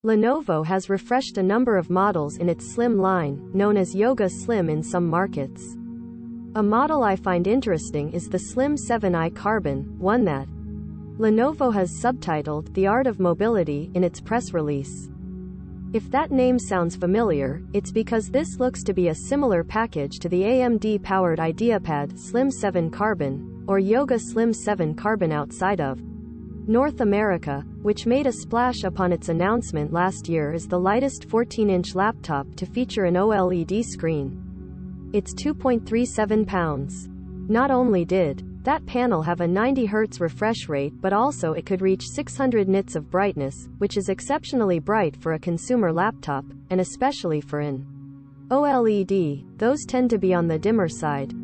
Lenovo has refreshed a number of models in its Slim line, known as Yoga Slim in some markets. A model I find interesting is the Slim 7i Carbon, one that Lenovo has subtitled The Art of Mobility in its press release. If that name sounds familiar, it's because this looks to be a similar package to the AMD-powered IdeaPad Slim 7 Carbon, or Yoga Slim 7 Carbon outside of North America, which made a splash upon its announcement last year as the lightest 14-inch laptop to feature an OLED screen. It's 2.37 pounds. Not only did that panel have a 90 Hz refresh rate, but also it could reach 600 nits of brightness, which is exceptionally bright for a consumer laptop, and especially for an OLED, those tend to be on the dimmer side.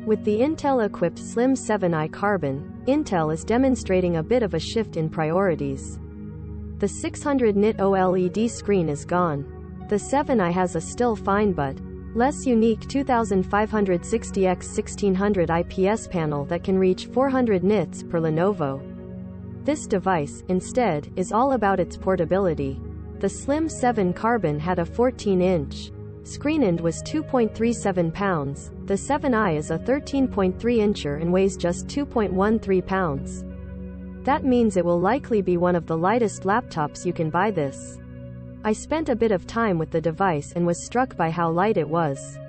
With the Intel-equipped Slim 7i Carbon, Intel is demonstrating a bit of a shift in priorities. The 600-nit OLED screen is gone. The 7i has a still fine but less unique 2560x1600 IPS panel that can reach 400 nits per Lenovo. This device, instead, is all about its portability. The Slim 7 Carbon had a 14-inch screen and was 2.37 pounds. The 7i is a 13.3-incher and weighs just 2.13 pounds. That means it will likely be one of the lightest laptops you can buy this. I spent a bit of time with the device and was struck by how light it was.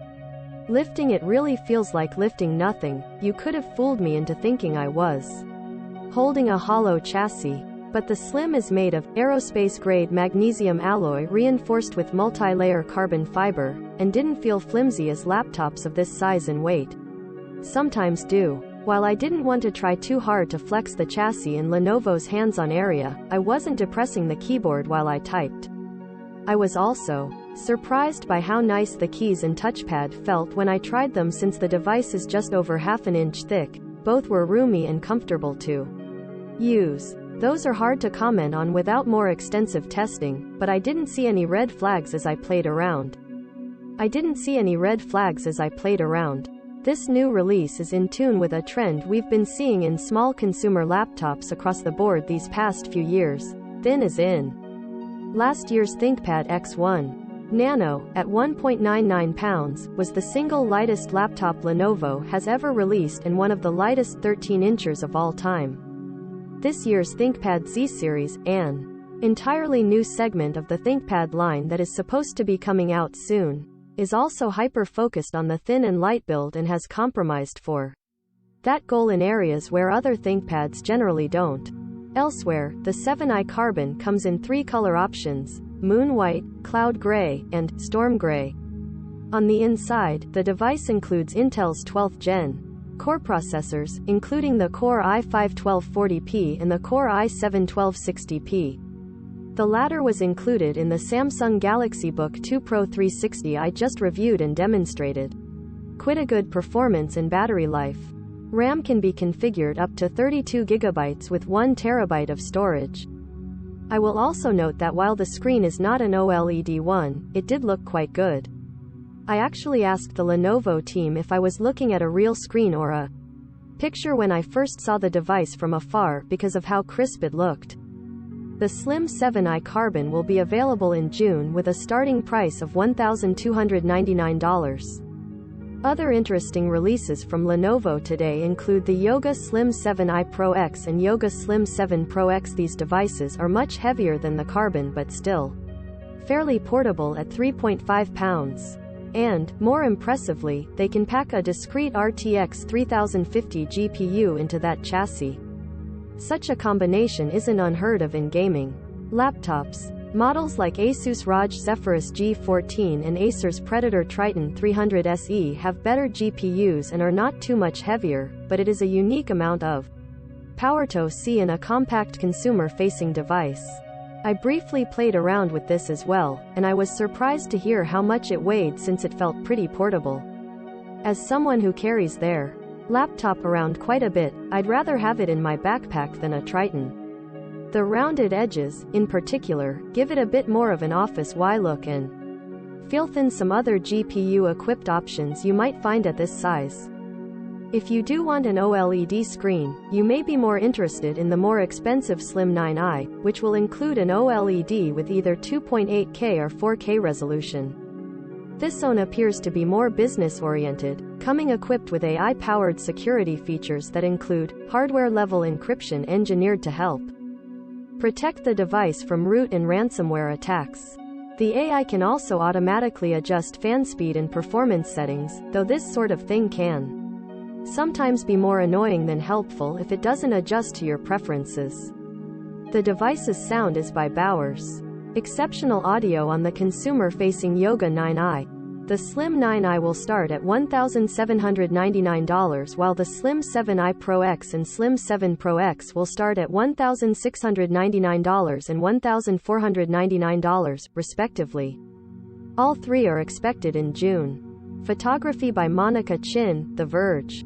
Lifting it really feels like lifting nothing. You could have fooled me into thinking I was holding a hollow chassis. But the Slim is made of aerospace-grade magnesium alloy reinforced with multi-layer carbon fiber, and didn't feel flimsy as laptops of this size and weight sometimes do. While I didn't want to try too hard to flex the chassis in Lenovo's hands-on area, I wasn't depressing the keyboard while I typed. I was also surprised by how nice the keys and touchpad felt when I tried them, since the device is just over half an inch thick. Both were roomy and comfortable to use. Those are hard to comment on without more extensive testing, but I didn't see any red flags as I played around. This new release is in tune with a trend we've been seeing in small consumer laptops across the board these past few years. Thin as in last year's ThinkPad X1 Nano, at 1.99 pounds, was the single lightest laptop Lenovo has ever released and one of the lightest 13-inchers of all time. This year's ThinkPad Z series, an entirely new segment of the ThinkPad line that is supposed to be coming out soon, is also hyper-focused on the thin and light build and has compromised for that goal in areas where other ThinkPads generally don't. Elsewhere, the 7i Carbon comes in 3 color options: Moon White, Cloud Gray, and Storm Gray. On the inside, the device includes Intel's 12th Gen core processors, including the Core i5-1240P and the Core i7-1260P. The latter was included in the Samsung Galaxy Book 2 Pro 360 I just reviewed and demonstrated. Quite a good performance and battery life. RAM can be configured up to 32 GB with 1 TB of storage. I will also note that while the screen is not an OLED one, it did look quite good. I actually asked the Lenovo team if I was looking at a real screen or a picture when I first saw the device from afar because of how crisp it looked. The Slim 7i Carbon will be available in June with a starting price of $1,299. Other interesting releases from Lenovo today include the Yoga Slim 7i Pro X and Yoga Slim 7 Pro X. These devices are much heavier than the Carbon but still fairly portable at 3.5 pounds. And, more impressively, they can pack a discrete RTX 3050 GPU into that chassis. Such a combination isn't unheard of in gaming laptops. Models like Asus ROG Zephyrus G14 and Acer's Predator Triton 300 SE have better GPUs and are not too much heavier, but it is a unique amount of power to see in a compact consumer-facing device. I briefly played around with this as well, and I was surprised to hear how much it weighed, since it felt pretty portable. As someone who carries their laptop around quite a bit, I'd rather have it in my backpack than a Triton. The rounded edges, in particular, give it a bit more of an office-y look and feel than some other GPU-equipped options you might find at this size. If you do want an OLED screen, you may be more interested in the more expensive Slim 9i, which will include an OLED with either 2.8K or 4K resolution. This phone appears to be more business-oriented, coming equipped with AI-powered security features that include hardware-level encryption engineered to help protect the device from root and ransomware attacks. The AI can also automatically adjust fan speed and performance settings, though this sort of thing can sometimes be more annoying than helpful if it doesn't adjust to your preferences. The device's sound is by Bowers. Exceptional audio on the consumer-facing Yoga 9i. The Slim 9i will start at $1,799, while the Slim 7i Pro X and Slim 7 Pro X will start at $1,699 and $1,499, respectively. All three are expected in June. Photography by Monica Chin, The Verge.